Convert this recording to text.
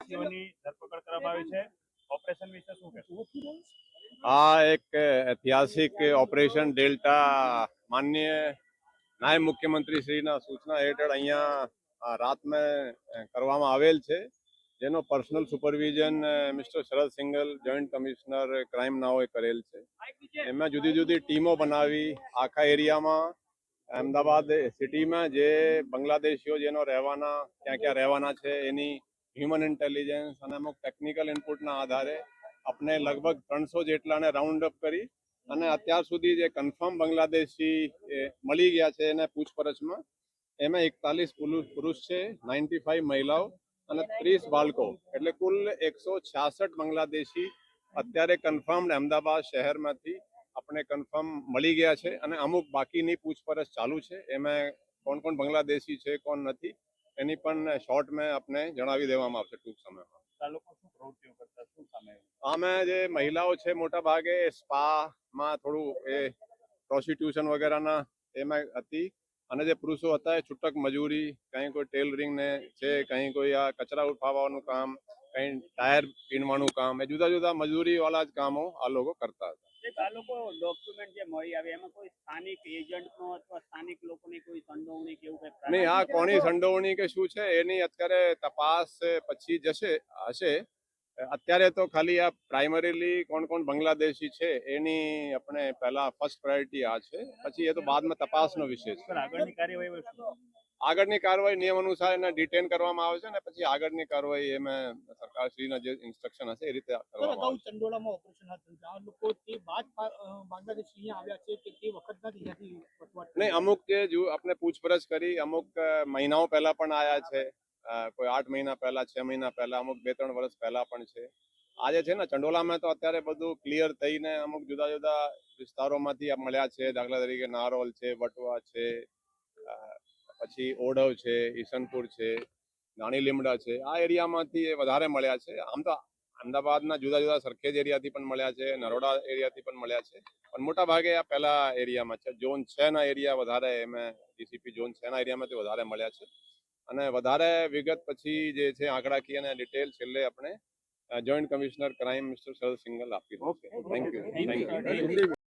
વ્યક્તિઓની ધરપકડ કરવામાં આવી છે. ઓપરેશન વિશે શું કહેશો? આ એક ઐતિહાસિક ઓપરેશન ડેલ્ટા માનનીય નાયબ મુખ્યમંત્રી શ્રીના સૂચના હેઠળ અહીંયા રાતમાં કરવામાં આવેલ છે, જેનો પર્સનલ સુપરવિઝન મિસ્ટર શરદ સિંઘલ જોઈન્ટ કમિશનર ક્રાઇમ નાઓએ કરેલ છે. એમાં જુદી જુદી ટીમો બનાવી આખા એરિયામાં અમદાવાદ સિટીમાં જે બાંગ્લાદેશીઓ જેનો રહેવાના ક્યાં ક્યાં રહેવાના છે એની હ્યુમન ઇન્ટેલિજન્સ અને અમુક ટેકનિકલ ઇનપુટના આધારે આપણે લગભગ 300 જેટલાને રાઉન્ડ અપ કરી અને અત્યાર સુધી જે કન્ફર્મ બાંગ્લાદેશી મળી ગયા છે એને પૂછપરછમાં એમાં 41 પુરુષ છે, 95 મહિલાઓ અને 30 બાળકો, એટલે કુલ 166 બાંગ્લાદેશી અત્યારે કન્ફર્મ અમદાવાદ શહેરમાંથી આપણે કન્ફર્મ મળી ગયા છે અને અમુક બાકીની પૂછપરછ ચાલુ છે. એમાં કોણ કોણ બાંગ્લાદેશી છે કોણ નથી એની પણ શોર્ટ મેં આપને જણાવી દેવામાં આવશે ટૂંક સમયમાં. આ લોકો શું પ્રવૃત્તિઓ કરતા, શું સામે આવ્યું? આમાં જે મહિલાઓ છે મોટા ભાગે સ્પામાં થોડું એ પ્રોસ્ટિટ્યુશન વગેરેના એમાં હતી અને જે પુરુષો હતા એ છૂટક મજૂરી, કંઈ કોઈ ટેલરિંગ ને છે, કંઈ કોઈ આ કચરા ઉઠાવવાનું કામ, કંઈ ટાયર પીણવાનું કામ, એ જુદા જુદા મજૂરી વાળા જ કામો આ લોકો કરતા હતા. આ લોકો ડોક્યુમેન્ટ જે મળી આવે એમાં કોઈ સ્થાનિક એજન્ટનો અથવા સ્થાનિક લોકોની કોઈ સંડોવણી કે એવું કંઈ નહીં, આ કોની સંડોવણી કે શું છે એની અત્યારે તપાસ પછી હશે. અત્યારે તો ખાલી આ પ્રાઇમરીલી કોણ કોણ બાંગ્લાદેશી છે એની આપણે પહેલા ફર્સ્ટ પ્રાયોરિટી આ છે, પછી એ તો બાદમાં તપાસનો વિષય છે. આગળની કાર્યવાહી આગળની કાર્યવાહી નિયમ અનુસાર એને ડિટેન કરવામાં આવે છે ને પછી આગળની કાર્યવાહી એમાં સરકારશ્રીના જે ઇન્સ્ટ્રક્શન હશે એ રીતે કરવામાં આવશે. ચંડોળામાં ઓપરેશન હાથ ધર્યું. આ લોકો તે બાદ બાંગ્લાદેશ અહીંયા આવ્યા છે કે તે વખતના જ અહીંયાથી નહીં, અમુક જે આપણે પૂછપરછ કરી અમુક મહિનાઓ પહેલા પણ આયા છે, કોઈ 8 મહિના પહેલા, 6 મહિના પહેલા, અમુક 2-3 વર્ષ પહેલા પણ છે. આજે છે ને ચંડોલામાં તો અત્યારે બધું ક્લિયર થઈને અમુક જુદા જુદા વિસ્તારોમાંથી મળ્યા છે. દાખલા તરીકે નારોલ છે, વટવા છે, પછી ઓઢવ છે, ઈસનપુર છે, નાની લીમડા છે, આ એરિયામાંથી વધારે મળ્યા છે. આમ તો અમદાવાદના જુદા જુદા સરખેજ એરિયાથી પણ મળ્યા છે, નરોડા એરિયાથી પણ મળ્યા છે, પણ મોટા ભાગે આ પહેલા એરિયામાં છે. ઝોન 6 ના એરિયા વધારે એમાં ડીસીપી ઝોન 6 ના એરિયામાંથી વધારે મળ્યા છે અને વધારે વિગત પછી જે છે આંકડાકીય અને ડિટેલ છેલ્લે આપણે જોઈન્ટ કમિશનર ક્રાઇમ મિસ્ટર શરદ સિંઘલ આપી. Okay, thank you.